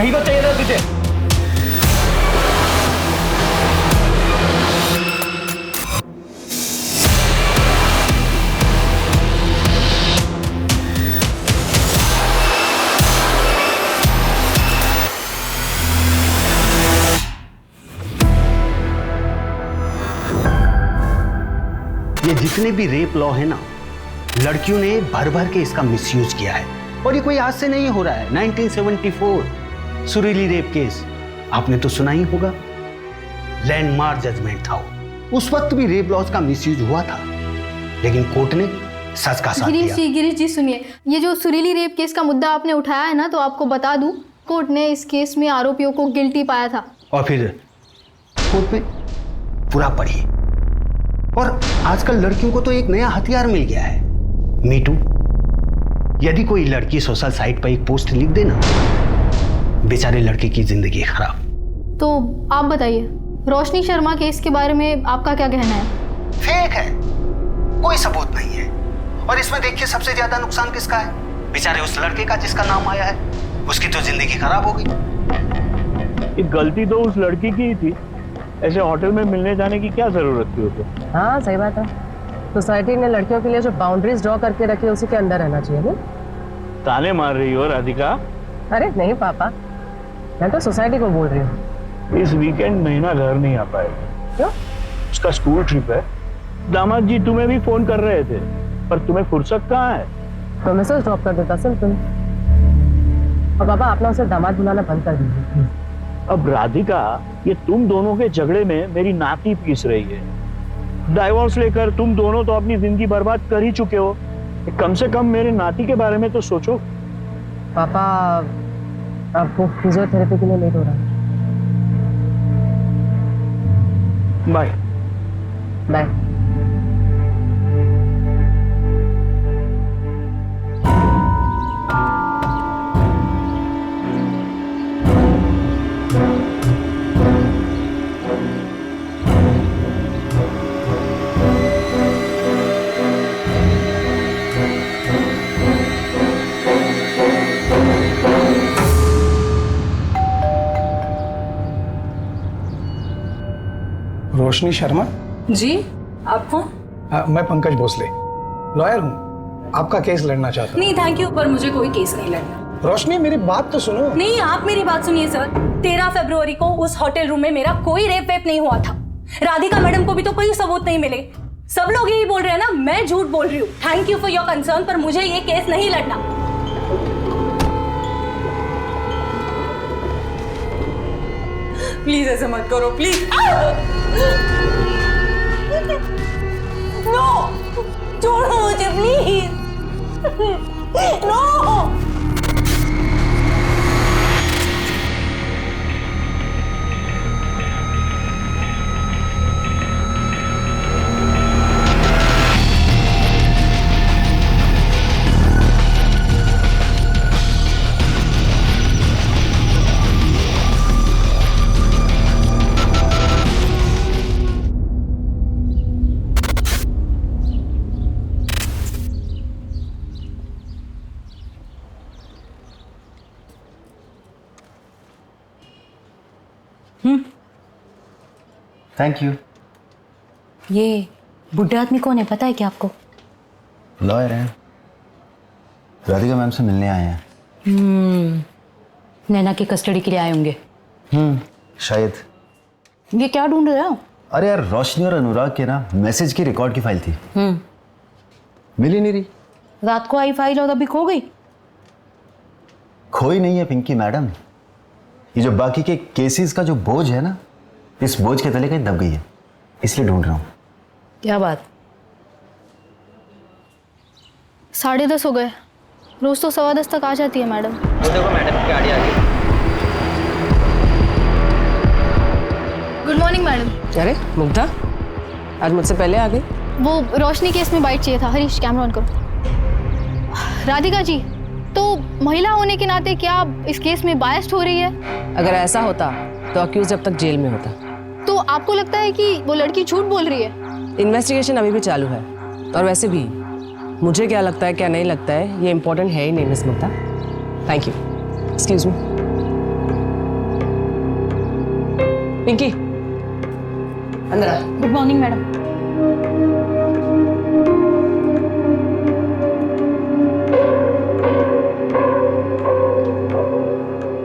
यही तो चाहिए था तुझे। ये जितने भी रेप लॉ है ना, लड़कियों ने भर भर के इसका मिसयूज किया है। और ये कोई आज से नहीं हो रहा है। 1974 सुरीली रेप केस आपने तो सुना ही होगा। लैंडमार्क जजमेंट था वो। उस वक्त भी रेप लॉज का मिसयूज हुआ था, लेकिन कोर्ट ने सच का साथ दिया। गिरीश जी सुनिए, ये जो सुरीली रेप केस का मुद्दा आपने उठाया है ना, तो आपको बता दूं, कोर्ट ने इस केस में आरोपियों को गिल्टी पाया था। और फिर कोर्ट में पूरा पढ़िए। और आजकल लड़कियों को तो एक नया हथियार मिल गया है, मीटू। यदि कोई लड़की सोशल साइट पर एक पोस्ट लिख देना, बेचारे लड़के की जिंदगी खराब। तो आप बताइए, रोशनी शर्मा केस के बारे में आपका क्या कहना है? फेक है, कोई सबूत नहीं है। और इसमें देखिए सबसे ज्यादा नुकसान किसका है? बेचारे उस लड़के का जिसका नाम आया है, उसकी तो जिंदगी खराब हो गई। गलती तो उस लड़की की ही थी। ऐसे होटल में मिलने जाने की क्या जरूरत थी उसे? हाँ सही बात है। सोसाइटी ने लड़कियों के लिए जो बाउंड्रीज ड्रॉ करके रखी है उसी के अंदर रहना चाहिए ना। ताने मार रही हो राधिका? अरे नहीं पापा, मैं तो सोसाइटी को बोल रही हूँ। इस वीकेंड महीना घर नहीं आ पाएगा। क्यों? उसका स्कूल ट्रिप है। दामाद जी तुम्हें भी फोन कर रहे थे, पर तुम्हें फुर्सत कहाँ है? तो मैसेज ड्रॉप कर देता सिंपल। और पापा आप ना उसे दामाद बुलाना बंद कर दीजिए। अब राधिका, ये तुम दोनों के झगड़े में मेरी नाती पीस रही है। डाइवोर्स लेकर तुम दोनों तो अपनी जिंदगी बर्बाद कर ही चुके हो। कम से कम मेरे नाती के बारे में तो सोचो। पापा अब वो फिजियोथेरेपी के लिए लेट हो रहा है। Bye bye. रोशनी शर्मा जी, आप कौन? मैं पंकज भोसले, लॉयर हूँ। आपका केस लड़ना चाहता हूँ। नहीं थैंक यू, पर मुझे कोई केस नहीं लड़ना। रोशनी मेरी बात तो सुनो। नहीं, आप मेरी बात सुनिए सर। 13 फरवरी को उस होटल रूम में मेरा कोई रेप वेप नहीं हुआ था। राधिका मैडम को भी तो कोई सबूत नहीं मिले। सब लोग यही बोल रहे हैं ना, मैं झूठ बोल रही हूँ। Thank you for your concern, पर मुझे ये केस नहीं लड़ना। प्लीज ऐसे मत करो, प्लीज। नो, छोड़ो मुझे प्लीज। नो। Thank you. ये बुढ़े आदमी कौन है, पता है क्या आपको? लॉयर हैं, राधिका मैम से मिलने आए हैं। नैना की कस्टडी के लिए आए होंगे। शायद। ये क्या ढूंढ रहे हो? अरे यार, रोशनी और अनुराग के ना मैसेज की रिकॉर्ड की फाइल थी। मिली नहीं रही। रात को आई फाइल और अभी खो गई। खोई नहीं है पिंकी मैडम, ये जो बाकी के केसेस का जो बोझ है ना, इस बोझ के तले कहीं दब गई है, इसलिए ढूंढ रहा हूँ। क्या बात? 10:30 हो गए। रोज तो 10:15 तक आ जाती है मैडम। देखो मैडम की गाड़ी आ गई। Good morning madam. अरे मुग्धा, आज मुझसे पहले आ गई। वो रोशनी केस में बाइट चाहिए था। हरीश कैमरा ऑन करो। राधिका जी, तो महिला होने के नाते क्या आप इस केस में बायस्ड हो रही है? अगर ऐसा होता तो अक्यूज अब तक जेल में होता। तो आपको लगता है कि वो लड़की झूठ बोल रही है? इन्वेस्टिगेशन अभी भी चालू है, और वैसे भी मुझे क्या लगता है क्या नहीं लगता है ये इंपॉर्टेंट है ही नहीं miss Mugdha. Thank you. Excuse me. Pinky अंदर आ। Good morning madam.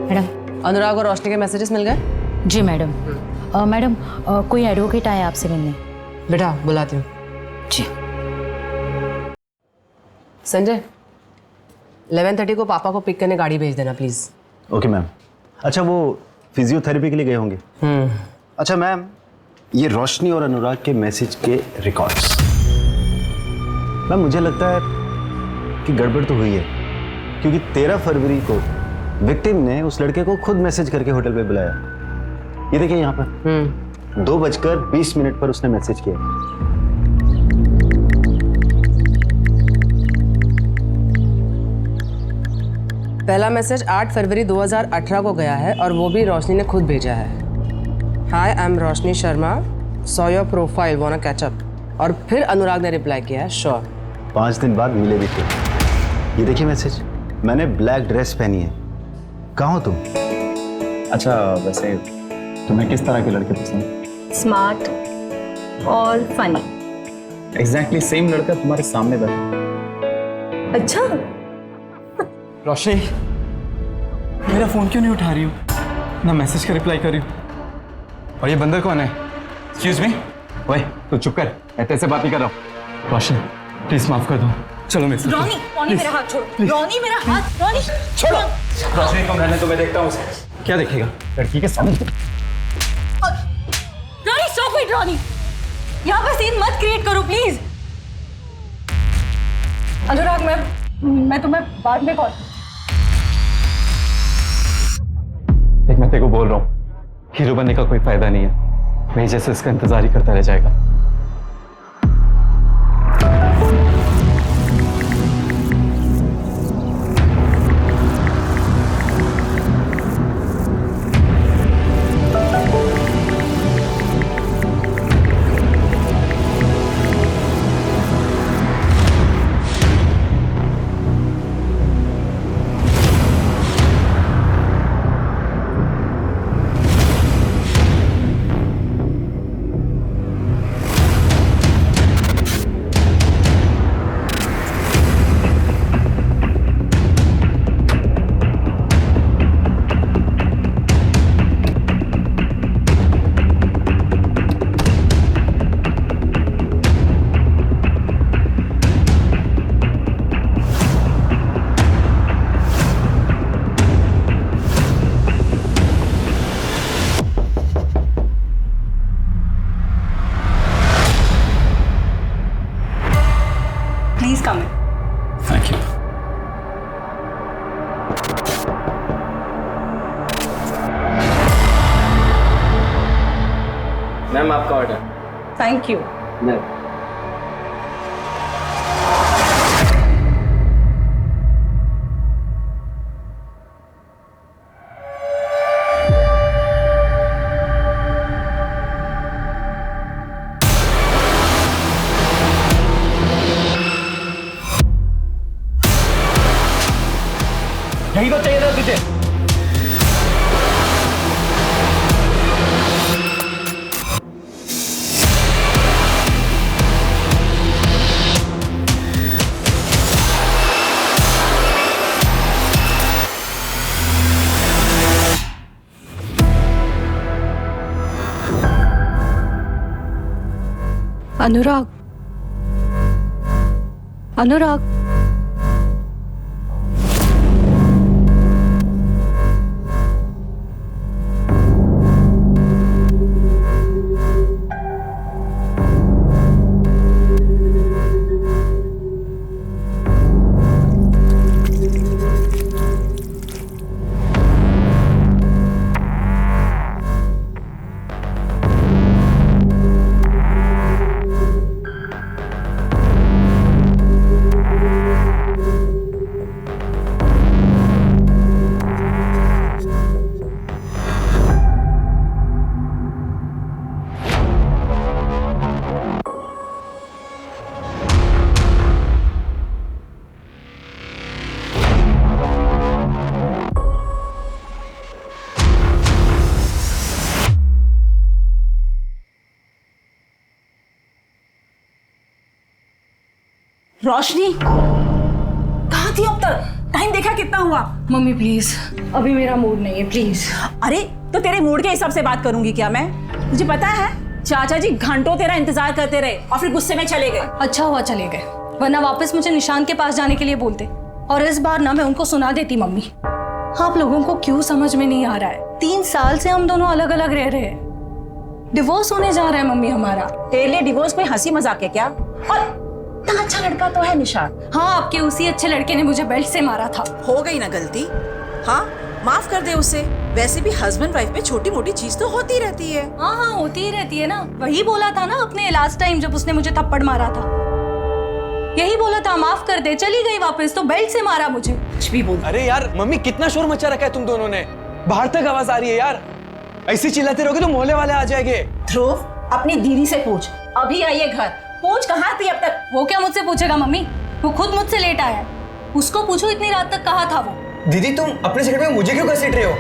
Madam. Anurag और रोशनी के मैसेजेस मिल गए? जी मैडम। मैडम कोई एडवोकेट आया आपसे मिलने। बेटा बुलाती हूँ। जी। संजय 11:30 को पापा को पिक करने गाड़ी भेज देना प्लीज। Okay ma'am. अच्छा, वो फिजियोथेरेपी के लिए गए होंगे। अच्छा मैम, ये रोशनी और अनुराग के मैसेज के रिकॉर्ड्स, मैम मुझे लगता है कि गड़बड़ तो हुई है, क्योंकि 13 फरवरी को विक्टिम ने उस लड़के को खुद मैसेज करके होटल पे बुलाया। ये देखिए यहाँ पर 2:20 पर उसने मैसेज किया। पहला मैसेज 8 फरवरी 2018 को गया है और वो भी रोशनी ने खुद भेजा है। Hi I am Roshni Sharma, saw your profile, wanna catch up. और फिर अनुराग ने रिप्लाई किया है श्योर। 5 दिन बाद मिले भी थे। ये देखिए मैसेज, मैंने ब्लैक ड्रेस पहनी है, कहाँ हो तुम? अच्छा, वैसे तुम्हें किस तरह के लड़के पसंद? स्मार्ट और फनी। एग्जैक्टली सेम लड़का तुम्हारे सामने बैठा। अच्छा, रोशनी, मेरा फोन क्यों नहीं उठा रही हो? ना मैसेज का रिप्लाई कर रही हो। और ये बंदर कौन है? Excuse me. ओए तू चुप कर, मैं तेरे से बात ही कर रहा हूँ। रोशनी प्लीज माफ कर दो, चलो मेरे साथ। रॉनी, रॉनी मेरा हाथ छोड़ो। रॉनी मेरा हाथ, रॉनी छोड़ो। रोशनी को रहने तो मैं देखता हूँ उसे। क्या देखेगा लड़की के सामने? Ronnie stop it. रॉनी यहाँ पर सीन मत क्रिएट करो प्लीज। अनुराग मैं तुम्हें बाद में कॉल। देख, मैं तेरे को बोल रहा हूँ, हीरो बनने का कोई फायदा नहीं है। मैं जैसे इसका इंतजार ही करता रह जाएगा। Please come in. Thank you. Ma'am आपका ऑर्डर। Thank you. यही तो चाहिए था तुझे। अनुराग, अनुराग रोशनी कहाँ थी अब तक? टाइम देखा कितना हुआ? मम्मी प्लीज, अभी मेरा मूड नहीं है, प्लीज। अरे तो तेरे मूड के हिसाब से बात करूंगी क्या मैं? मुझे पता है चाचा जी घंटों तेरा इंतजार करते रहे और फिर गुस्से में चले गए। अच्छा हुआ चले गए, वरना वापस मुझे निशान के पास जाने के लिए बोलते और इस बार ना मैं उनको सुना देती। मम्मी, आप लोगों को क्यों समझ में नहीं आ रहा है? 3 साल से हम दोनों अलग अलग रह रहे हैं, डिवोर्स होने जा रहा है मम्मी हमारा। तेरे लिए डिवोर्स कोई हंसी मजाक है क्या? और इतना अच्छा लड़का तो है निशान। हाँ, आपके उसी अच्छे लड़के ने मुझे बेल्ट से मारा था। हो गई ना गलती, हाँ माफ कर दे उसे। वैसे भी हस्बैंड वाइफ में छोटी मोटी चीज तो होती रहती है। हाँ हाँ, होती ही रहती है ना। वही बोला था ना अपने लास्ट टाइम जब उसने मुझे थप्पड़ मारा था, यही बोला था माफ कर दे। चली गई वापस तो बेल्ट से मारा मुझे। कुछ भी बोल। अरे यार मम्मी, कितना शोर मचा रखा है तुम दोनों ने, बाहर तक आवाज आ रही है यार। ऐसे चिल्लाते रहोगे तो मोहल्ले वाले आ जाएंगे। ध्रुव, अपनी दीदी से पूछ, अभी आई है घर, पूछ कहाँ थी अब तक। वो क्या मुझसे पूछेगा मम्मी, वो खुद मुझसे लेट आया है। उसको पूछो इतनी रात तक कहाँ था वो। दीदी तुम अपने सिगरेट में मुझे क्यों घसीट रहे हो?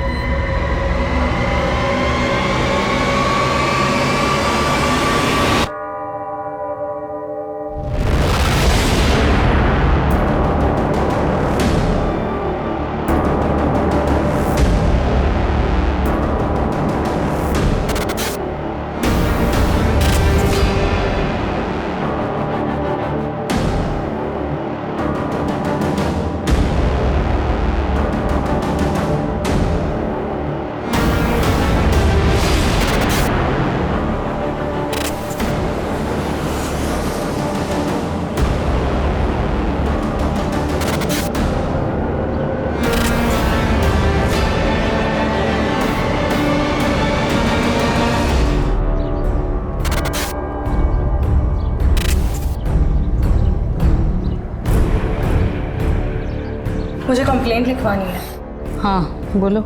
मुझे कंप्लेंट लिखवानी है। हाँ बोलो।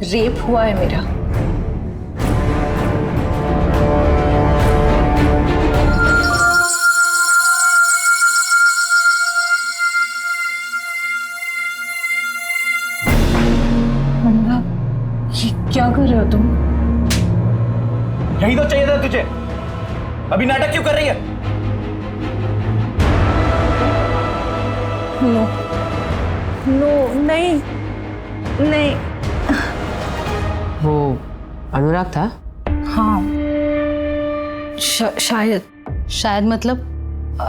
रेप हुआ है मेरा। अनुराग, ये क्या कर रहे हो तुम? यही तो चाहिए था तुझे, अभी नाटक क्यों कर रही है? नो नो, नहीं नहीं। वो अनुराग था? हाँ शायद। शायद मतलब?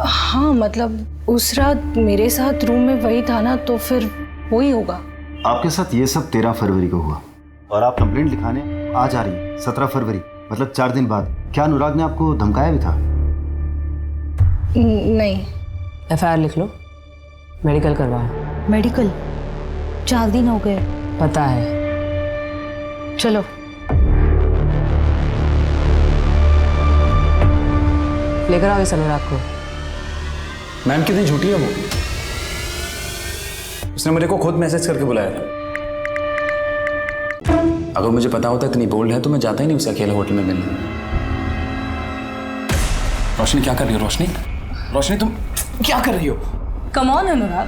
हाँ मतलब उस रात मेरे साथ रूम में वही था ना, तो फिर वही होगा। आपके साथ ये सब 13 फरवरी को हुआ और आप कंप्लेंट लिखाने आज आ रही हैं 17 फरवरी, मतलब 4 दिन बाद। क्या अनुराग ने आपको धमकाया भी था? नहीं। FIR लिख लो, मेडिकल करवाओ। मेडिकल? 4 दिन हो गए। पता है। चलो। लेकर आओ इस अनुराग को। मैम कितनी झूठी है वो, उसने मेरे को खुद मैसेज करके बुलाया था। अगर मुझे पता होता इतनी बोल्ड है तो मैं जाता ही नहीं उसे अकेले होटल में मिलने। रोशनी क्या कर रही हो? रोशनी, रोशनी तुम क्या कर रही हो? कम ऑन अनुराग,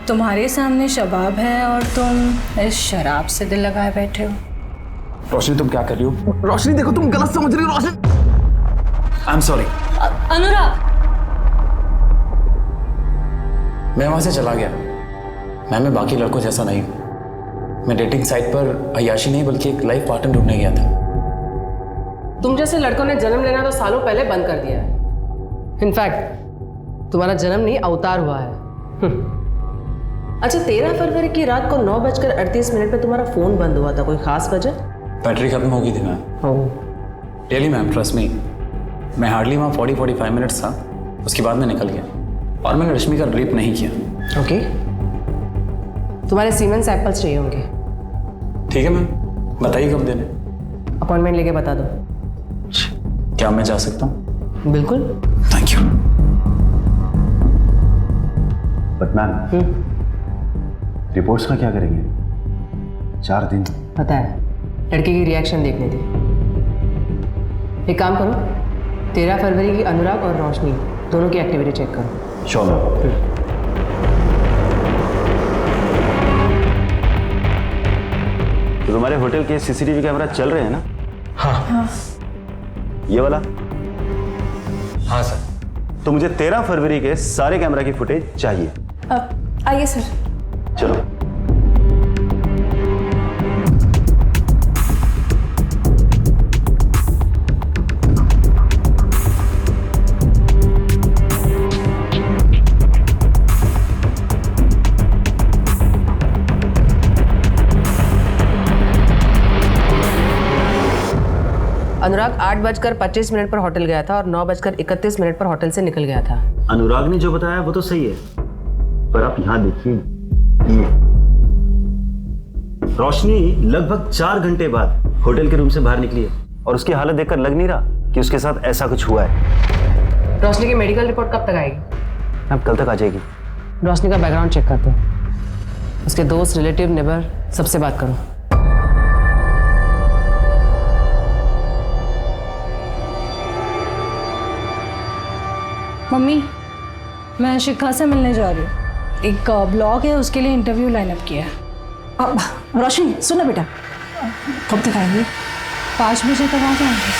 तुम्हारे सामने शबाब है और तुम इस शराब से दिल लगाए बैठे हो। रोशनी तुम क्या कर रही हो? रोशनी देखो तुम गलत समझ रही हो। रोशनी, आई एम सॉरी। अनुराग, मैं वहां से चला गया। मैं बाकी लड़कों जैसा नहीं हूं। मैं डेटिंग साइट पर अय्याशी नहीं बल्कि एक लाइफ पार्टनर ढूंढने गया था। तुम जैसे लड़कों ने जन्म लेना तो सालों पहले बंद कर दिया है। इनफैक्ट तुम्हारा जन्म नहीं अवतार हुआ है। अच्छा, 13 फरवरी की रात को 9:38 पे तुम्हारा फोन बंद हुआ था, कोई खास वजह? बैटरी खत्म हो गई थी ma'am. Really ma'am, trust me. मैं हार्डली वहाँ 40-45 मिनट्स था, उसके बाद मैं निकल गया और मैंने रश्मि का रेप नहीं किया। ओके। तुम्हारे सीमेंस सैंपल्स चाहिए होंगे। ठीक है मैम, बताइए कब देने? अपॉइंटमेंट लेके बता दो। क्या मैं जा सकता हूँ? बिल्कुल। Thank you. But ma'am, reports का क्या करेंगे? 4 दिन। पता है, लड़के की रिएक्शन देखने थी। एक काम करो, 13 फरवरी की अनुराग और रोशनी दोनों की एक्टिविटी चेक करो। Sure ma'am. तो तुम्हारे होटल के CCTV कैमरा चल रहे हैं ना? हाँ। ये वाला? हाँ सर। तो मुझे 13 फरवरी के सारे कैमरा की फुटेज चाहिए। आइए सर। चलो। अनुराग 8:25 पर होटल गया था और 9:31 पर होटल से निकल गया था। अनुराग ने जो बताया वो तो सही है, पर आप यहां देखिए, ये रोशनी लगभग 4 घंटे बाद होटल के रूम से बाहर निकली है और उसकी हालत देखकर लग नहीं रहा कि उसके साथ ऐसा कुछ हुआ है। रोशनी की मेडिकल रिपोर्ट कब तक आएगी? अब कल तक आ जाएगी। रोशनी का बैकग्राउंड चेक करते हैं। उसके दोस्त, रिलेटिव, नेबर सबसे बात करो। मम्मी, मैं शिखा से मिलने जा रही हूँ। एक ब्लॉग है, उसके लिए इंटरव्यू लाइन अप किया है। रोशनी सुनो बेटा, कब तक आएंगे? 5 बजे तक आ जाएंगे।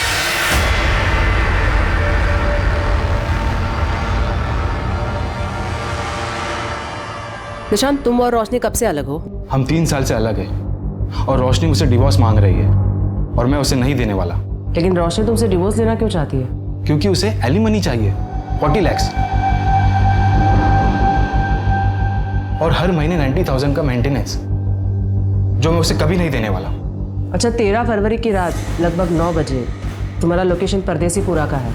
निशांत, तुम और रोशनी कब से अलग हो? हम 3 साल से अलग हैं और रोशनी मुझसे डिवोर्स मांग रही है और मैं उसे नहीं देने वाला। लेकिन रोशनी तुमसे डिवोर्स लेना क्यों चाहती है? क्योंकि उसे एलिमनी चाहिए, 40 लाख और हर महीने 90,000 का मेंटेनेंस, जो मैं उसे कभी नहीं देने वाला। अच्छा, 13 फरवरी की रात लगभग 9 बजे तुम्हारा लोकेशन परदेसीपुरा का है,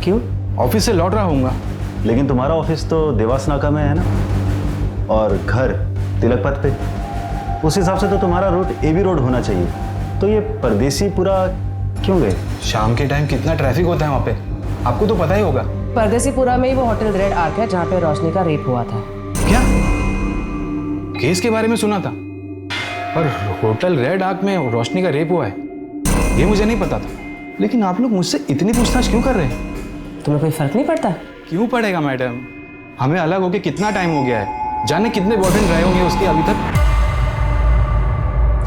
क्यों? ऑफिस से लौट रहा हूँगा। लेकिन तुम्हारा ऑफिस तो देवास नाका में है ना, और घर तिलक पथ पे। उस हिसाब से तो तुम्हारा रूट एबी रोड होना चाहिए। तो ये परदेसीपुरा क्यों गए? शाम के टाइम कितना ट्रैफिक होता है वहाँ पे, आपको तो पता ही होगा। परदेसीपुरा में ही वो होटल रेड आर्क है जहाँ पे रोशनी का रेप हुआ था। क्या? केस के बारे में सुना था, पर होटल रेड आर्क में रोशनी का रेप हुआ है ये मुझे नहीं पता था। लेकिन आप लोग मुझसे इतनी पूछताछ क्यों कर रहे हैं? तुम्हें कोई फर्क नहीं पड़ता? क्यों पड़ेगा मैडम, हमें अलग होके कितना टाइम हो गया है, जाने कितने बॉयफ्रेंड रहे होंगे उसके अभी तक।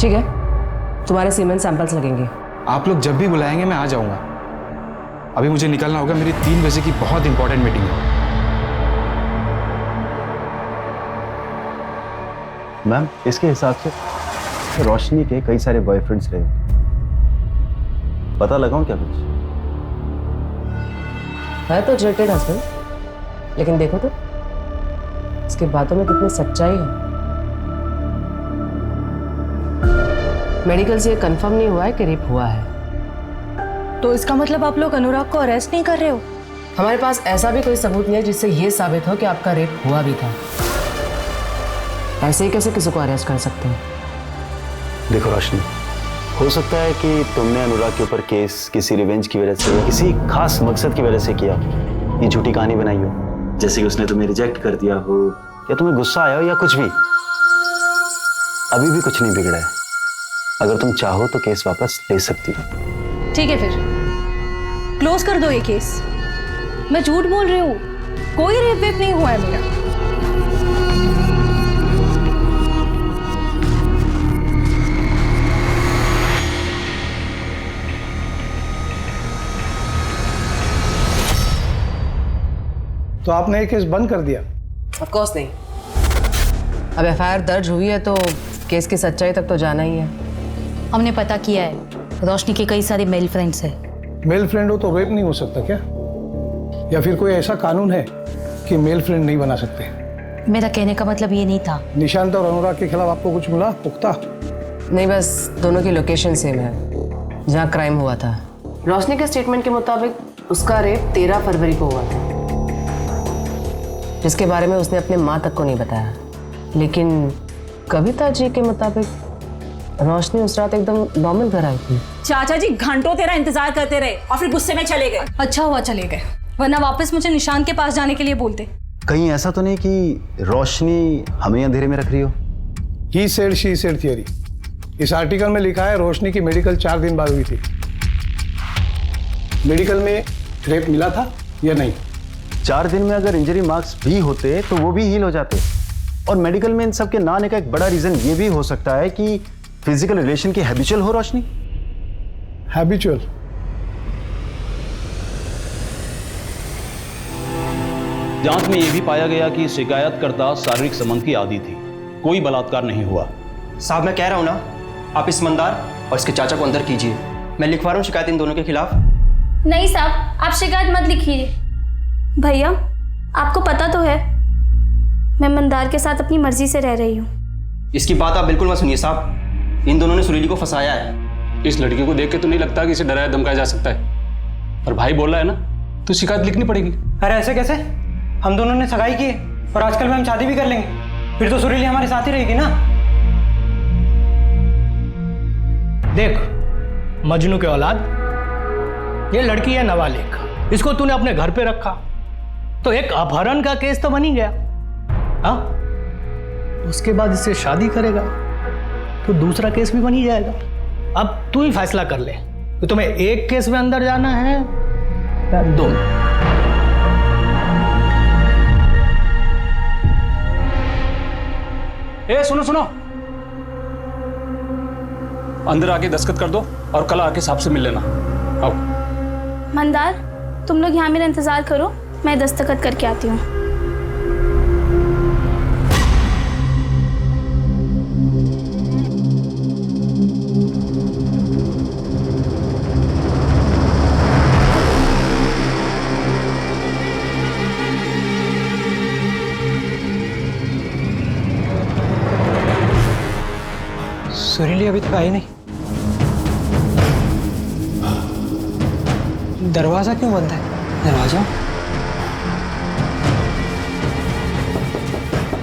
ठीक है, तुम्हारे सीमेन सैंपल्स लगेंगे। आप लोग जब भी बुलाएंगे मैं आ जाऊंगा। अभी मुझे निकलना होगा, मेरी 3 बजे की बहुत इंपॉर्टेंट मीटिंग है। मैम, इसके हिसाब से रोशनी के कई सारे बॉयफ्रेंड्स रहे, पता लगाऊं क्या कुछ? है तो जेटेड हस्बैंड, लेकिन देखो तो इसके बातों में कितनी सच्चाई है। मेडिकल से कंफर्म नहीं हुआ है कि रेप हुआ है। तो इसका मतलब आप लोग अनुराग को अरेस्ट नहीं कर रहे हो? हमारे पास ऐसा भी कोई सबूत नहीं है जिससे ये साबित हो कि आपका रेप हुआ भी था। ऐसे ही कैसे किसी को अरेस्ट कर सकते हैं? देखो रोशनी, हो सकता है कि तुमने अनुराग के ऊपर केस किसी रिवेंज की वजह से, किसी खास मकसद की वजह से किया, ये झूठी कहानी बनाई हो, जैसे कि उसने तुम्हें रिजेक्ट कर दिया हो या तुम्हें गुस्सा आया हो या कुछ भी। अभी भी कुछ नहीं बिगड़ा है, अगर तुम चाहो तो केस वापस ले सकती हो। ठीक है, फिर क्लोज कर दो ये केस। मैं झूठ बोल रही हूँ, कोई रेप वेप नहीं हुआ है मेरा। तो आपने ये केस बंद कर दिया? ऑफ कोर्स नहीं। अब एफआईआर दर्ज हुई है तो केस की सच्चाई तक तो जाना ही है। हमने पता किया है, रोशनी के कई सारे मेल फ्रेंड्स हैं। मेल फ्रेंड हो तो रेप नहीं हो सकता क्या? या फिर कोई ऐसा कानून है कि मेल फ्रेंड नहीं बना सकते? मेरा कहने का मतलब ये नहीं था। निशांत और अनुराग के खिलाफ आपको कुछ मिला पुख्ता? नहीं, बस दोनों की लोकेशन सेम है जहाँ क्राइम हुआ था। रोशनी के स्टेटमेंट के मुताबिक उसका रेप 13 फरवरी को हुआ था, जिसके बारे में उसने अपने माँ तक को नहीं बताया। लेकिन कविता जी के मुताबिक रोशनी उस रात एकदम नॉर्मल घर आई थी। चाचा जी घंटों तेरा इंतजार करते रहे और फिर गुस्से में चले गए। अच्छा हुआ चले गए, वरना वापस मुझे निशांत के पास जाने के लिए बोलते। कहीं ऐसा तो नहीं कि रोशनी हमें अंधेरे में रख रही हो? He said she said theory. इस आर्टिकल में लिखा है रोशनी की मेडिकल 4 दिन बाद हुई थी। मेडिकल में रेप मिला था या नहीं? 4 दिन में अगर इंजरी मार्क्स भी होते तो वो भी हील हो जाते। और मेडिकल में इन सब के ना आने का एक बड़ा रीजन ये भी हो सकता है कि फिजिकल रिलेशन की हैबिचुअल हो रोशनी। हैबिचुअल? जांच में यह भी पाया गया कि शिकायतकर्ता शारीरिक संबंध की आदी थी, कोई बलात्कार नहीं हुआ। साहब मैं कह रहा हूँ ना, आप इस मंदार और इसके चाचा को अंदर कीजिए। मैं लिखवा रहा हूँ शिकायत इन दोनों के खिलाफ। नहीं साहब, आप शिकायत मत लिखिए। भैया आपको पता तो है मैं मंदार के साथ अपनी मर्जी से रह रही हूँ। इसकी बात आप बिल्कुल मत सुनिए साहब, इन दोनों ने सुरीली को फंसाया है। इस लड़की को देख के तो नहीं लगता कि इसे डराया धमकाया जा सकता है, पर भाई बोल रहा है ना, तो शिकायत लिखनी पड़ेगी। अरे ऐसे कैसे? हम दोनों ने सगाई की और आजकल में हम शादी भी कर लेंगे, फिर तो सुरीली हमारे साथ ही रहेगी ना। देख मजनू के औलाद, ये लड़की है नाबालिग, इसको तूने अपने घर पे रखा तो एक अपहरण का केस तो बन ही गया। हाँ, उसके बाद इससे शादी करेगा तो दूसरा केस भी बन ही जाएगा। अब तू ही फैसला कर ले कि तुम्हें एक केस में अंदर जाना है या दोनों। ए सुनो सुनो, अंदर आके दस्तखत कर दो और कल आके साहब से मिल लेना। आओ। मंदार तुम लोग यहाँ मेरा इंतजार करो, मैं दस्तखत करके आती हूँ। सुरीली अभी तक आई नहीं। दरवाजा क्यों बंद है? दरवाजा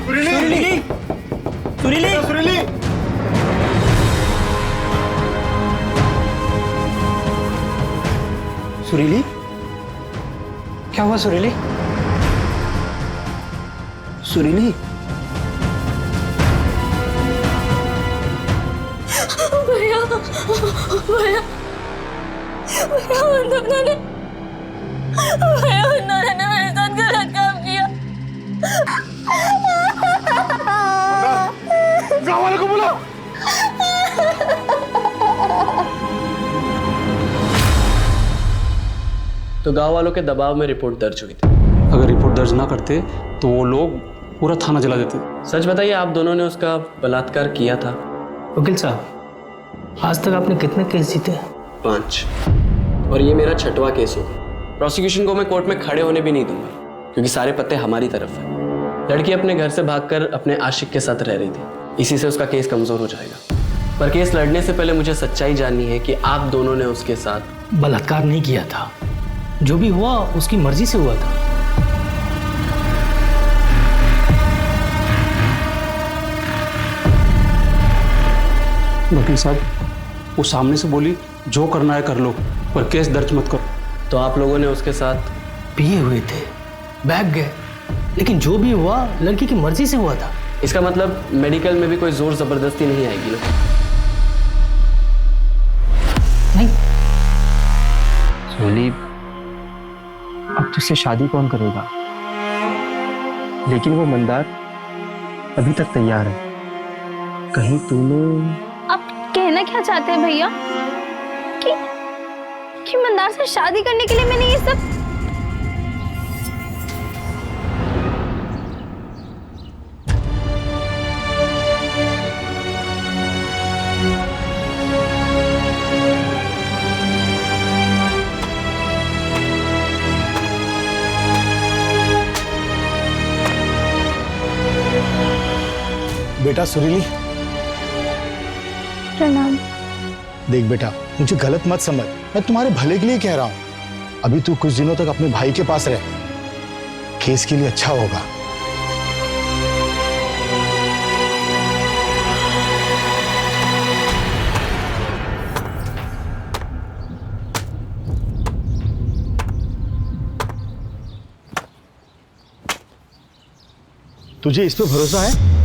सुरीली सुरीली सुरीली सुरीली क्या हुआ? सुरीली सुरीली भैया भैया भैया उन्होंने मेरे साथ गलत काम किया। गाँव वालों को बुलाओ। तो गांव वालों के दबाव में रिपोर्ट दर्ज हुई थी। अगर रिपोर्ट दर्ज ना करते तो वो लोग पूरा थाना जला देते। सच बताइए, आप दोनों ने उसका बलात्कार किया था? वकील साहब, आज तक आपने कितने केस जीते? 5, और ये मेरा 6वां केस होगा। प्रोसिक्यूशन को मैं कोर्ट में खड़े होने भी नहीं दूंगा, क्योंकि सारे पत्ते हमारी तरफ हैं। लड़की अपने घर से भागकर अपने आशिक के साथ रह रही थी, इसी से उसका केस कमजोर हो जाएगा। पर केस लड़ने से पहले मुझे सच्चाई जाननी है कि आप दोनों ने उसके साथ बलात्कार नहीं किया था। जो भी हुआ उसकी मर्जी से हुआ था। वकील साहब, वो सामने से बोली जो करना है कर लो, पर केस दर्ज मत करो। तो आप लोगों ने उसके साथ पिए हुए थे, बैग गए, लेकिन जो भी हुआ लड़की की मर्जी से हुआ था। इसका मतलब मेडिकल में भी कोई जोर जबरदस्ती नहीं आएगी ना? नहीं। सुरीली अब तुझसे शादी कौन करेगा? लेकिन वो मंदार अभी तक तैयार है। कहीं तूने... आप कहना क्या चाहते हैं भैया कि मंदार से शादी करने के लिए मैंने ये सब... बेटा सुरीली, प्रणाम। देख बेटा, मुझे गलत मत समझ, मैं तुम्हारे भले के लिए कह रहा हूं। अभी तू कुछ दिनों तक अपने भाई के पास रह, केस के लिए अच्छा होगा। तुझे इस पे भरोसा है?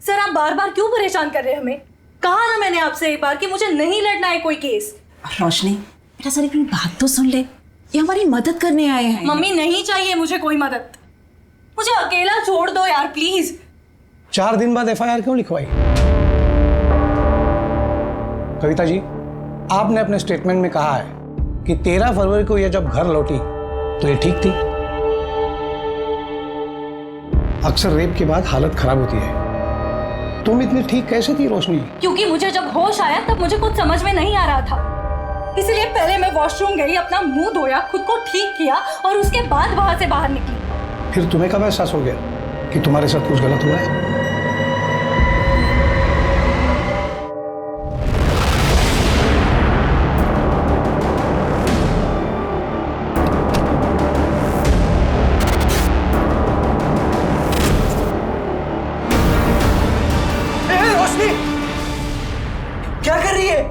सर आप बार बार क्यों परेशान कर रहे हैं हमें? कहा ना मैंने आपसे एक बार कि मुझे नहीं लड़ना है कोई केस। रोशनी बेटा सर अपनी बात तो सुन ले, ये हमारी मदद करने आए हैं। मम्मी नहीं चाहिए मुझे कोई मदद, मुझे अकेला छोड़ दो यार प्लीज। 4 दिन बाद एफआईआर क्यों लिखवाई? कविता जी, आपने अपने स्टेटमेंट में कहा है कि 13 फरवरी को यह जब घर लौटी तो ये ठीक थी। अक्सर रेप के बाद हालत खराब होती है। तुम इतनी ठीक कैसे थी रोशनी? क्योंकि मुझे जब होश आया तब मुझे कुछ समझ में नहीं आ रहा था, इसलिए पहले मैं वॉशरूम गई, अपना मुंह धोया, खुद को ठीक किया और उसके बाद वहां से बाहर निकली। फिर तुम्हें कब एहसास हो गया कि तुम्हारे साथ कुछ गलत हुआ है? क्या कर रही है?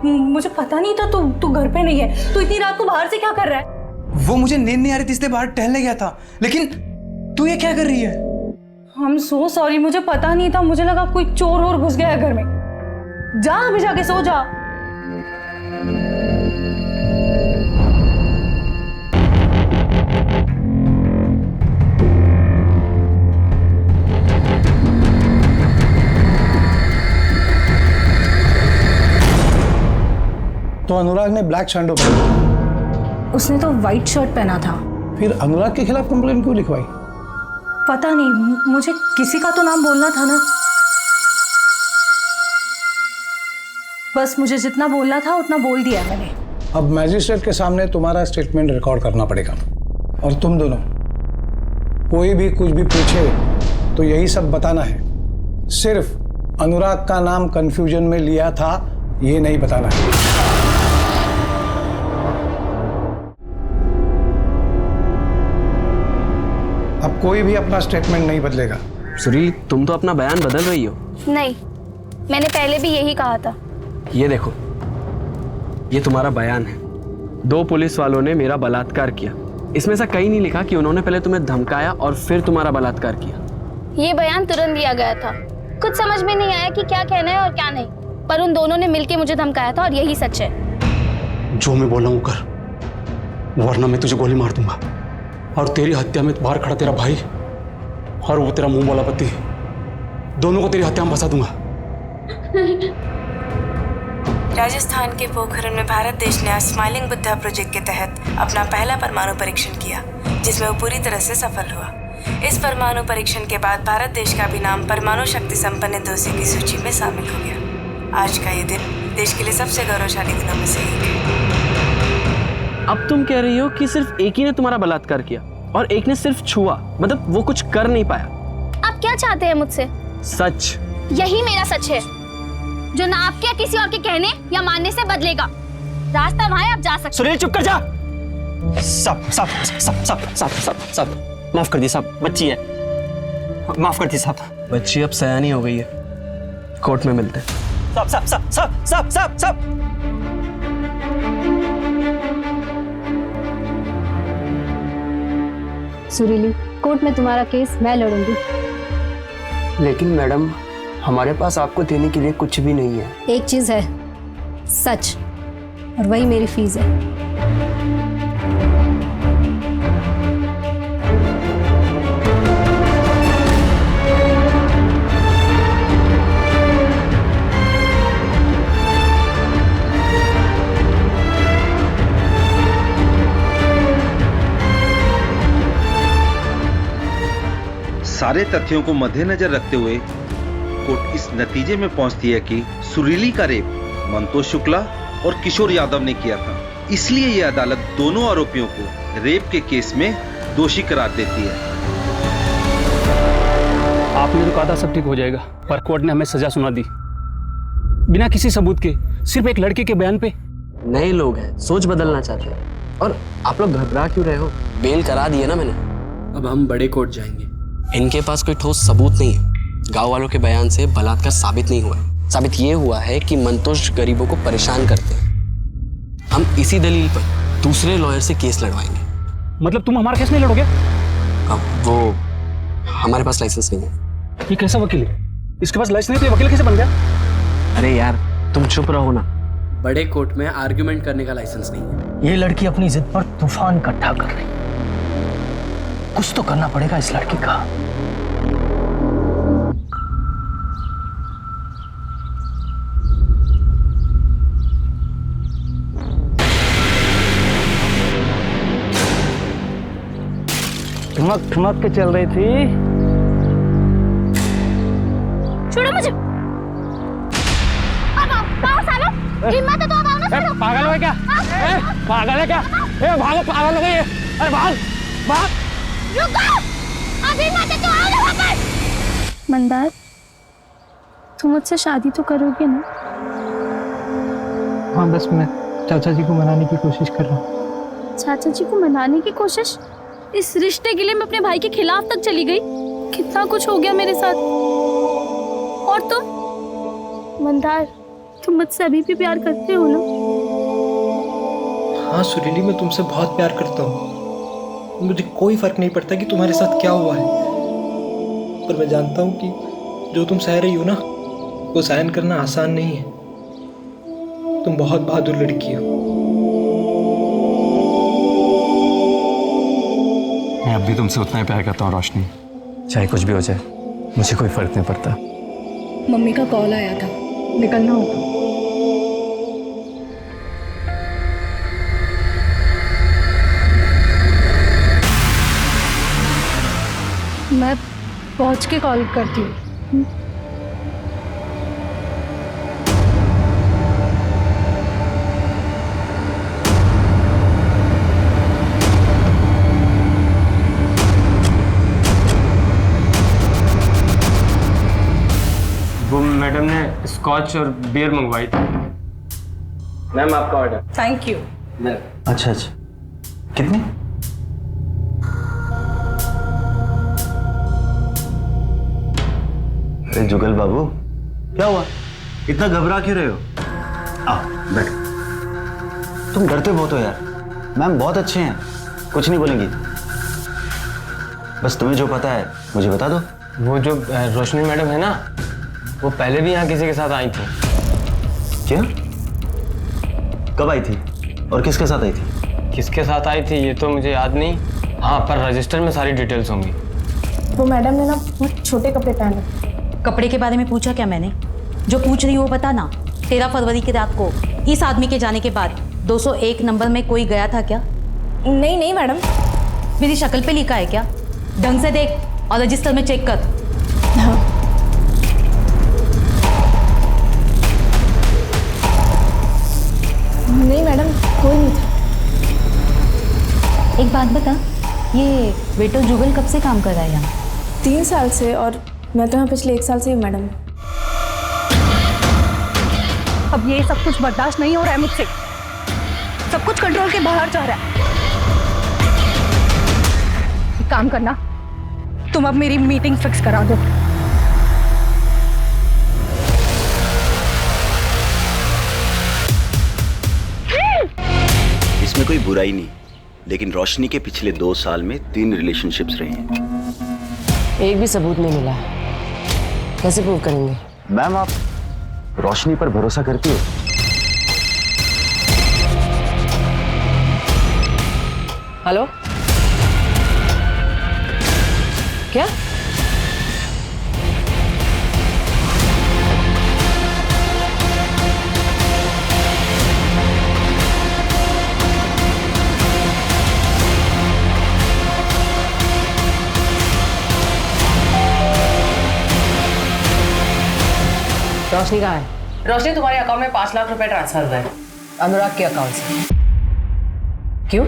मुझे पता नहीं था तू घर पे नहीं है। तू इतनी रात को बाहर से क्या कर रहा है? वो मुझे नींद नहीं आ रही थी इसलिए बाहर टहलने गया था, लेकिन तू ये क्या कर रही है? I'm so sorry, मुझे पता नहीं था, मुझे लगा कोई चोर और घुस गया है घर में। जा अभी जाके सो जा। तो अनुराग ने ब्लैक शर्ट पहना, उसने तो व्हाइट शर्ट पहना था। फिर अनुराग के खिलाफ कंप्लेंट क्यों लिखवाई? पता नहीं, मुझे किसी का तो नाम बोलना था ना। बस मुझे जितना बोलना था उतना बोल दिया मैंने। अब मैजिस्ट्रेट के सामने तुम्हारा स्टेटमेंट रिकॉर्ड करना पड़ेगा, और तुम दोनों कोई भी कुछ भी पूछे तो यही सब बताना है। सिर्फ अनुराग का नाम कंफ्यूजन में लिया था ये नहीं बताना है। अब कोई भी अपना स्टेटमेंट नहीं बदलेगा। सुरीली, तुम तो अपना बयान बदल रही हो। नहीं, मैंने पहले भी यही कहा था। ये देखो, ये तुम्हारा बयान है। 2 पुलिस वालों ने मेरा बलात्कार किया, इसमें ऐसा कहीं नहीं लिखा कि उन्होंने पहले तुम्हें धमकाया और फिर तुम्हारा बलात्कार किया। ये बयान तुरंत दिया गया था, कुछ समझ में नहीं आया कि क्या कहना है और क्या नहीं, पर उन दोनों ने मिलकर मुझे धमकाया था और यही सच है। जो मैं बोल रहा हूँ कर, वरना मैं तुझे गोली मार दूंगा और तेरी हत्या में बाहर खड़ा तेरा भाई और वो तेरा मुंह वाला पति, दोनों को तेरी हत्या में फंसा दूंगा। राजस्थान के पोखरण में भारत देश ने स्माइलिंग बुद्धा प्रोजेक्ट के तहत अपना पहला परमाणु परीक्षण किया, जिसमें वो पूरी तरह से सफल हुआ। इस परमाणु परीक्षण के बाद भारत देश का भी नाम परमाणु शक्ति संपन्न दोषी की सूची में शामिल हो गया। आज का ये दिन देश के लिए सबसे गौरवशाली दिनों में से एक है। अब तुम कह रही हो कि सिर्फ एक ही ने तुम्हारा बलात्कार किया और एक ने सिर्फ छुआ, मतलब वो कुछ कर नहीं पाया। आप क्या चाहते हैं मुझसे? सच। यही मेरा सच है, जो ना आपके या किसी और के कहने या मानने से बदलेगा। रास्ता वहां है, आप जा सकते। सुनील चुप कर जा। सब माफ कर दी साहब, बच्ची है, माफ कर दी साहब। बच्ची अब सयानी हो गई है, कोर्ट में मिलते हैं। सब। सुरीली, कोर्ट में तुम्हारा केस मैं लड़ूंगी। लेकिन मैडम, हमारे पास आपको देने के लिए कुछ भी नहीं है। एक चीज है, सच, और वही मेरी फीस है। सारे तथ्यों को मद्देनजर रखते हुए कोर्ट इस नतीजे में पहुंचती है कि सुरीली का रेप मंतोष शुक्ला और किशोर यादव ने किया था। इसलिए यह अदालत दोनों आरोपियों को रेप के केस में दोषी करार देती है। आपने तो कहा था सब ठीक हो जाएगा, पर कोर्ट ने हमें सजा सुना दी बिना किसी सबूत के, सिर्फ एक लड़के के बयान पे। नए लोग हैं, सोच बदलना चाहते हैं, और आप लोग घबरा क्यों रहे हो? बेल करा दी है ना मैंने। अब हम बड़े कोर्ट जाएंगे। इनके पास कोई ठोस सबूत नहीं है। गांव वालों के बयान से बलात्कार साबित नहीं हुआ है। साबित ये हुआ है कि मंतोष गरीबों को परेशान करते हैं। हम इसी दलील पर दूसरे लॉयर से केस लड़वाएंगे। मतलब तुम हमारा केस नहीं लड़ोगे? अब वो हमारे पास लाइसेंस नहीं है। ये कैसा वकील है? इसके पास लाइसेंस नहीं तो ये वकील कैसे बन गया? अरे यार तुम चुप रहो ना। बड़े कोर्ट में आर्ग्यूमेंट करने का लाइसेंस नहीं है। ये लड़की अपनी जिद पर तूफान इकट्ठा कर रही। कुछ तो करना पड़ेगा इस लड़की का। ठुमक ठुमक के चल रही थी। छोड़ो मुझे। हिम्मत है तो अब आओ ना। पागल है क्या? पागल है क्या? भागो, पागल हो गई है। अरे भाग भाग। रुको, अभी मत तो आओ ना वापस। मंदार, तुम मुझसे शादी तो करोगे ना? हाँ, बस मैं चाचा जी को मनाने की कोशिश कर रहा हूँ। चाचा जी को मनाने की कोशिश? इस रिश्ते के लिए मैं अपने भाई के खिलाफ तक चली गई। कितना कुछ हो गया मेरे साथ। और तुम मंदार, तुम मुझसे अभी भी प्यार करते हो ना? हाँ सुरीली, मैं तुमसे बहुत प्यार करता हूँ। मुझे कोई फर्क नहीं पड़ता कि तुम्हारे साथ क्या हुआ है, पर मैं जानता हूँ कि जो तुम सह रही हो ना, वो सहन करना आसान नहीं है। तुम बहुत बहादुर लड़की हो। मैं अब भी तुमसे उतना ही प्यार करता हूँ रोशनी। चाहे कुछ भी हो जाए, मुझे कोई फर्क नहीं पड़ता। मम्मी का कॉल आया था, निकलना होगा। मैं पहुंच के कॉल करती हूँ। वो मैडम ने स्कॉच और बियर मंगवाई थी। मैम आपका ऑर्डर। Thank you. अच्छा अच्छा, कितने? अरे जुगल बाबू, क्या हुआ? इतना घबरा क्यों रहे हो? आओ बैठो। तुम डरते बहुत हो यार। मैम बहुत अच्छे हैं, कुछ नहीं बोलेंगी। बस तुम्हें जो पता है मुझे बता दो। वो जो रोशनी मैडम है ना, वो पहले भी यहाँ किसी के साथ आई थी। क्या? कब आई थी और किसके साथ आई थी? किसके साथ आई थी ये तो मुझे याद नहीं। हाँ, पर रजिस्टर में सारी डिटेल्स होंगी। वो मैडम ने ना बहुत छोटे कपड़े पहने। कपड़े के बारे में पूछा क्या मैंने? जो पूछ रही हो बता ना। 13 फरवरी की रात को इस आदमी के जाने के बाद 201 नंबर में कोई गया था क्या? नहीं नहीं मैडम। मेरी शक्ल पे लिखा है क्या? ढंग से देख और रजिस्टर में चेक कर। हाँ। नहीं मैडम, कोई नहीं था। एक बात बता, ये वेटर जुगल कब से काम कर रहा है यहाँ? 3 साल से, और मैं तो यहाँ पिछले 1 साल से ही मैडम। अब ये सब कुछ बर्दाश्त नहीं हो रहा है मुझसे। सब कुछ कंट्रोल के बाहर जा रहा है। एक काम करना, तुम अब मेरी मीटिंग फिक्स करा दो। इसमें कोई बुराई नहीं, लेकिन रोशनी के पिछले 2 साल में 3 रिलेशनशिप्स रहे हैं। एक भी सबूत नहीं मिला, कैसे प्रूव करेंगे? मैम आप रोशनी पर भरोसा करती हो? हेलो, क्या? रोशनी कहाँ है? रोशनी, तुम्हारे अकाउंट में 5 लाख रुपए ट्रांसफर हुए हैं अनुराग के अकाउंट से। क्यों?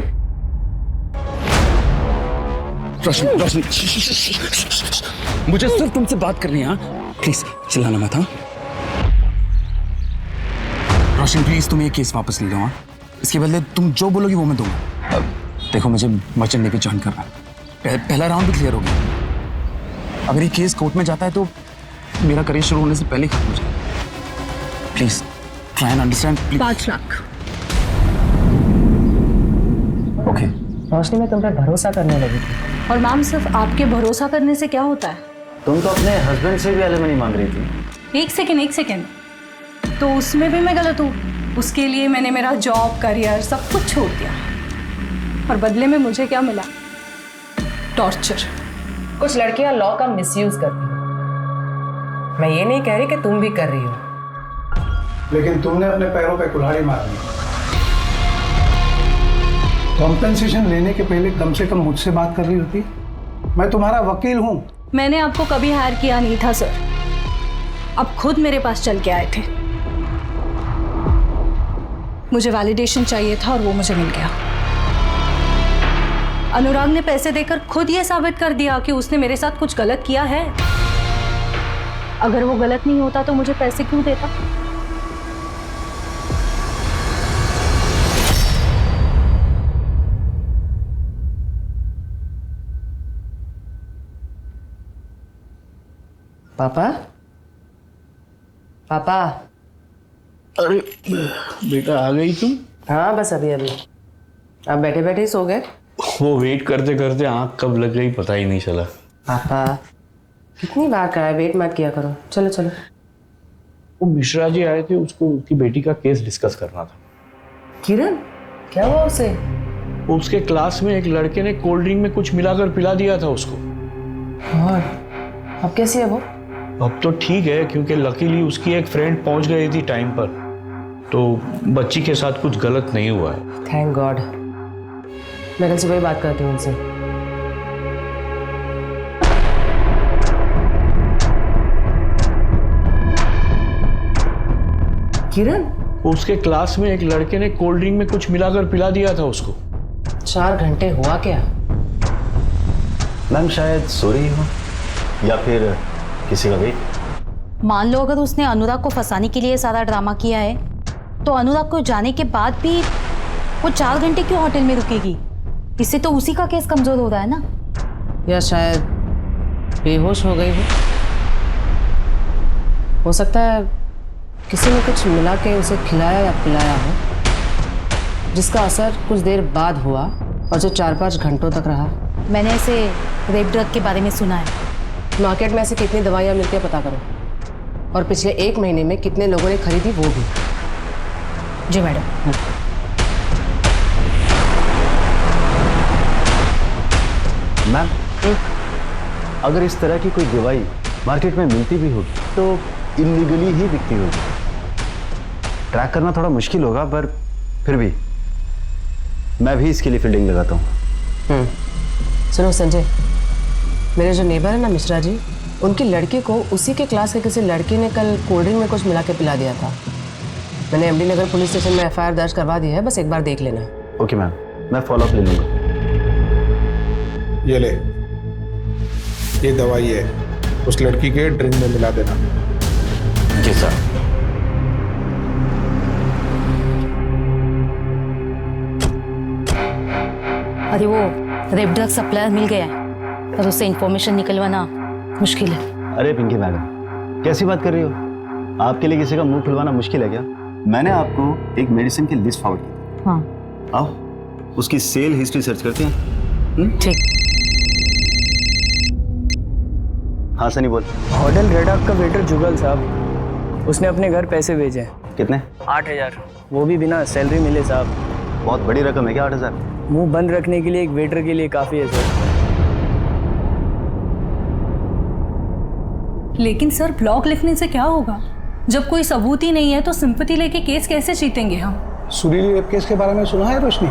रोशनी रोशनी, मुझे सिर्फ तुमसे बात करनी है। हाँ प्लीज चिल्लाना मत। हाँ रोशनी प्लीज, तुम ये केस वापस ले लो। हाँ, इसके बदले तुम जो बोलोगी वो मैं दूंगा। अब देखो, मुझे मर्चेंट नेवी ज्वाइन करना है। पहला राउंड भी क्लियर हो गया। अगर ये केस कोर्ट में जाता है तो मेरा करियर शुरू होने से पहले ही खत्म हो जाए। Please try and understand please. 5 lakh. Okay. Roshni, मैं तुम पे भरोसा करने लगी थी। और मैम, सिर्फ आपके भरोसा करने से क्या होता है? तुम तो अपने हस्बैंड से भी एलिमनी मांग रही थी। एक सेकेंड, तो उसमें भी मैं गलत हूँ। उसके लिए मैंने मेरा जॉब, करियर सब कुछ छोड़ दिया, और बदले में मुझे क्या मिला? टॉर्चर। कुछ लड़कियां लॉ का मिसयूज करती हैं। मैं ये नहीं कह रही कि तुम भी कर रही हो, लेकिन तुमने अपने पैरों पे कुल्हाड़ी मार दी। कॉम्पेंसेशन लेने के पहले कम से कम मुझसे बात कर रही होती। मैं तुम्हारा वकील हूं। मैंने आपको कभी हायर किया नहीं था सर, आप खुद मेरे पास चल के आए थे। मुझे वैलिडेशन चाहिए था और वो मुझे मिल गया। अनुराग ने पैसे देकर खुद ये साबित कर दिया कि उसने मेरे साथ कुछ गलत किया है। अगर वो गलत नहीं होता तो मुझे पैसे क्यों देता? पापा? पापा? अरे बेटा, आ गई तुम? हाँ बस अभी अभी। आप बैठे बैठे ही सो गए? वो वेट करते करते आंख कब लग गई पता ही नहीं चला। पापा कितनी बार कहा है वेट मत किया करो। चलो चलो। वो मिश्रा जी आए थे, उसको उसकी बेटी का केस डिस्कस करना था। किरण, क्या हुआ उसे? उसके क्लास में एक लड़के ने कोल्ड ड्रिंक में कुछ मिलाकर पिला दिया था उसको। और अब कैसी है वो? अब तो ठीक है, क्योंकि लकीली उसकी एक फ्रेंड पहुंच गई थी टाइम पर, तो बच्ची के साथ कुछ गलत नहीं हुआ है। Thank God. मैं कल सुबह बात करती हूँ उनसे। किरण? उसके क्लास में एक लड़के ने कोल्ड ड्रिंक में कुछ मिलाकर पिला दिया था उसको। 4 घंटे हुआ क्या? मैम शायद सो रही हो या फिर किसी का वेट। मान लो अगर उसने अनुराग को फंसाने के लिए सारा ड्रामा किया है, तो अनुराग को जाने के बाद भी वो 4 घंटे क्यों होटल में रुकेगी? इससे तो उसी का केस कमजोर हो रहा है ना। या शायद बेहोश हो गई हो सकता है किसी ने कुछ मिला के उसे खिलाया या पिलाया हो, जिसका असर कुछ देर बाद हुआ और जो 4-5 घंटों तक रहा। मैंने ऐसे रेप ड्रग के बारे में सुना है। मार्केट में ऐसे कितनी दवाइयाँ मिलती है पता करो, और पिछले 1 महीने में कितने लोगों ने खरीदी वो भी। जी मैडम। मैम, अगर इस तरह की कोई दवाई मार्केट में मिलती भी होगी तो इलीगली ही बिकती होगी। ट्रैक करना थोड़ा मुश्किल होगा, पर फिर भी मैं भी इसके लिए फील्डिंग लगाता हूँ। सुनो संजय, मेरे जो नेबर है ना मिश्रा जी, उनकी लड़की को उसी के क्लास के किसी लड़के ने कल कोल्ड ड्रिंक में कुछ मिला के पिला दिया था। मैंने एमडी नगर पुलिस स्टेशन में एफआईआर दर्ज करवा दी है, बस एक बार देख लेना। ओके मैम, मैं फॉलोअप ले लूँगा। ये ले, ये दवाई है, उस लड़की के ड्रिंक में मिला देना। जी सर। अरे वो रेप ड्रग सप्लायर मिल गया है, पर उससे इंफॉर्मेशन निकलवाना मुश्किल है। अरे पिंकी मैडम, कैसी बात कर रही हो? आपके लिए किसी का मुंह खुलवाना मुश्किल है क्या? मैंने आपको एक मेडिसिन की लिस्ट फॉरवर्ड की। हाँ। आओ उसकी सेल हिस्ट्री सर्च करते हैं। ठीक। हाँ सनी बोल। होटल रेड आर्क का वेटर जुगल साहब, उसने अपने घर पैसे भेजे। कितने? 8,000, वो भी बिना सैलरी मिले साहब। बहुत बड़ी रकम है क्या 8,000? मुंह बंद रखने के लिए एक वेटर के लिए काफ़ी है सर। लेकिन सर, ब्लॉग लिखने से क्या होगा? जब कोई सबूत ही नहीं है तो सिंपैथी लेके केस कैसे जीतेंगे हम? सुरीली रेप केस के बारे में सुना है रोशनी?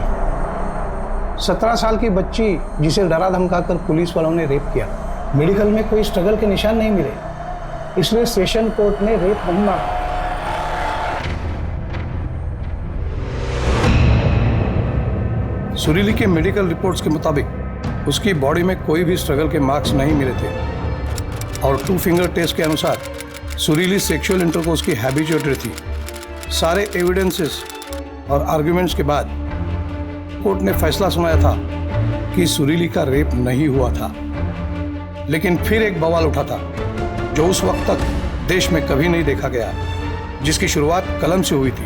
17 साल की बच्ची जिसे डरा धमकाकर पुलिस वालों ने रेप किया। मेडिकल में कोई स्ट्रगल के निशान नहीं मिले, इसलिए सेशन कोर्ट ने रेप नहीं माना। सुरीली के मेडिकल रिपोर्ट्स के मुताबिक उसकी बॉडी में कोई भी स्ट्रगल के मार्क्स नहीं मिले थे, और 2 फिंगर टेस्ट के अनुसार सुरीली सेक्सुअल इंटरकोर्स की हैबिचुएटरी थी। सारे एविडेंसेस और आर्ग्यूमेंट्स के बाद कोर्ट ने फैसला सुनाया था कि सुरीली का रेप नहीं हुआ था। लेकिन फिर एक बवाल उठा था जो उस वक्त तक देश में कभी नहीं देखा गया, जिसकी शुरुआत कलम से हुई थी।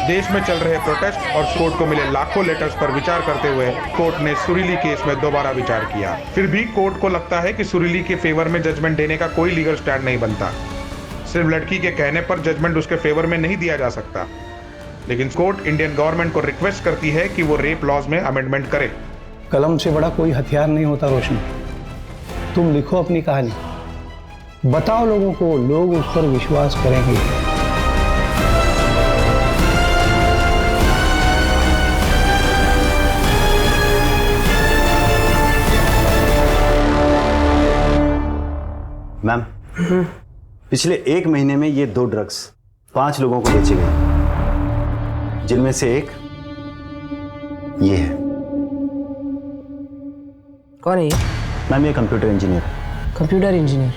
देश में चल रहे प्रोटेस्ट और कोर्ट को मिले लाखों लेटर्स पर विचार करते हुए कोर्ट ने सुरीली केस में दोबारा विचार किया। फिर भी कोर्ट को लगता है कि सुरीली के फेवर में जजमेंट देने का कोई लीगल स्टैंड नहीं बनता। सिर्फ लड़की के कहने पर जजमेंट उसके फेवर में नहीं दिया जा सकता। लेकिन कोर्ट इंडियन गवर्नमेंट को रिक्वेस्ट करती है कि वो रेप लॉज में अमेंडमेंट करे। कलम से बड़ा कोई हथियार नहीं होता रोशनी। तुम लिखो अपनी कहानी, बताओ लोगों को, लोग उस पर विश्वास करेंगे। मैम, पिछले 1 महीने में ये 2 ड्रग्स 5 लोगों को बेचे गए, जिनमें से एक ये है। कौन है ये? मैम, ये कंप्यूटर इंजीनियर। Computer engineer?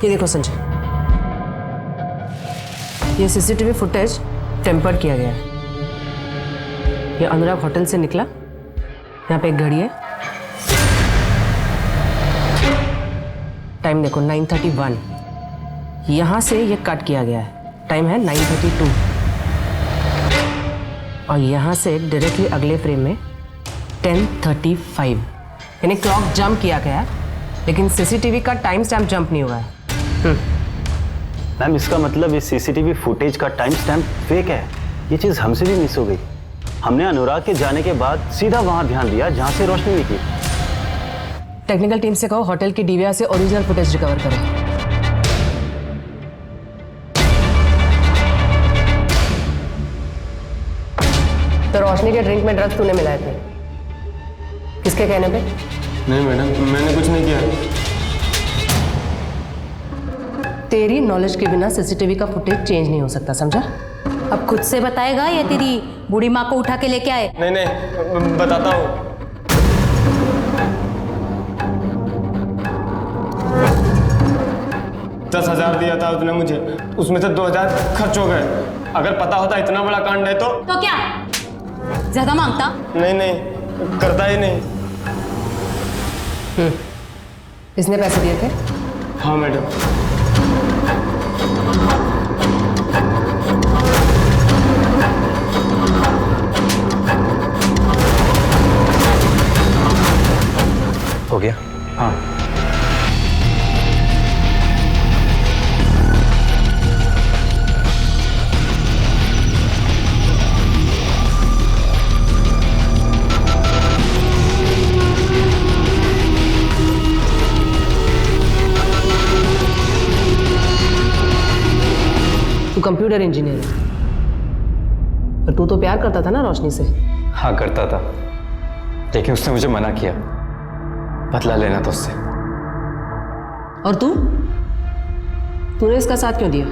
ये देखो संजय, ये सीसीटीवी फुटेज टेम्पर्ड किया गया है। ये अनुराग होटल से निकला, यहाँ पे एक घड़ी है, टाइम देखो 9:31। यहाँ से ये कट किया गया है, टाइम है 9:32। और यहाँ से डायरेक्टली अगले फ्रेम में 10:35, यानी क्लॉक जंप किया गया है, लेकिन सीसीटीवी का टाइम स्टैम्प जंप नहीं हुआ है। मैम, इसका मतलब इस सीसीटीवी फुटेज का टाइम स्टैम्प फेक है। ये चीज हमसे भी मिस हो गई। हमने अनुराग के जाने के बाद सीधा वहां ध्यान दिया जहां से रोशनी निकली। टेक्निकल टीम से कहो होटल की डीवीआर से ओरिजिनल फुटेज रिकवर करें। तो रोशनी के ड्रिंक में ड्रग्स तूने मिलाए थे, किसके कहने पे? नहीं मैडम, मैंने कुछ नहीं किया। तेरी नॉलेज के बिना सीसीटीवी का फुटेज चेंज नहीं हो सकता, समझा? अब खुद से बताएगा या तेरी बूढ़ी माँ को उठा के लेके आए? नहीं, बताता हूँ। $10,000 दिया था उसने मुझे, उसमें से 2,000 खर्च हो गए। अगर पता होता इतना बड़ा कांड है तो क्या ज्यादा मांगता? नहीं, करता ही नहीं। इसने पैसे दिए थे? हाँ मैडम। हो गया? हाँ। तू कंप्यूटर इंजीनियर है, पर तू तो प्यार करता था ना रोशनी से? हाँ करता था, लेकिन उसने मुझे मना किया, बदला लेना था उससे। और तूने इसका साथ क्यों दिया?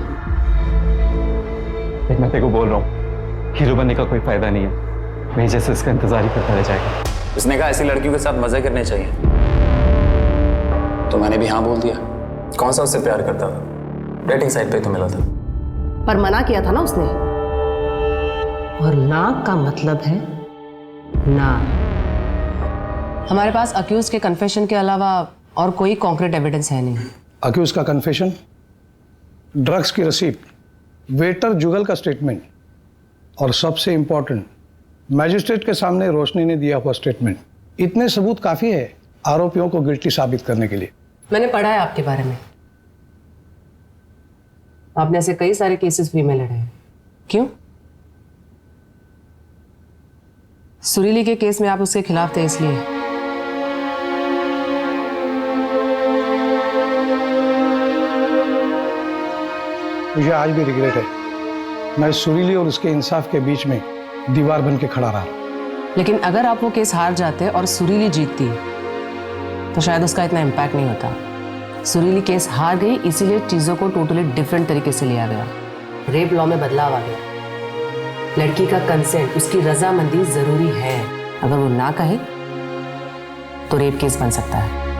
मैं तेरे को बोल रहा हूँ, हीरो बनने का कोई फायदा नहीं है, मैं जैसे इसका इंतजार ही करता रह जाएगा। उसने कहा ऐसी लड़कियों के साथ मजे करने चाहिए, तो मैंने भी हाँ बोल दिया। कौन सा उससे प्यार करता था, डेटिंग साइट पे तो मिला था। पर मना किया था ना उसने, और ना का मतलब है ना। हमारे पास अक्यूज के कन्फेशन के अलावा और कोई कॉन्क्रीट एविडेंस है नहीं। अक्यूज का कन्फेशन, ड्रग्स की रसीद, वेटर जुगल का स्टेटमेंट, और सबसे इंपॉर्टेंट मैजिस्ट्रेट के सामने रोशनी ने दिया हुआ स्टेटमेंट। इतने सबूत काफी है आरोपियों को गिल्टी साबित करने के लिए। मैंने पढ़ा है आपके बारे में, आपने ऐसे कई सारे केसेस फ्री में लड़े हैं। क्यों? सुरीली के केस में आप उसके खिलाफ थे इसलिए। मुझे आज भी रिग्रेट है, मैं सुरीली और उसके इंसाफ के बीच में दीवार बन के खड़ा रहा। लेकिन अगर आप वो केस हार जाते और सुरीली जीतती तो शायद उसका इतना इम्पैक्ट नहीं होता। सुरीली केस हार गई, इसीलिए चीज़ों को टोटली डिफरेंट तरीके से लिया गया। रेप लॉ में बदलाव आ गया। लड़की का कंसेंट, उसकी रजामंदी जरूरी है। अगर वो ना कहे तो रेप केस बन सकता है।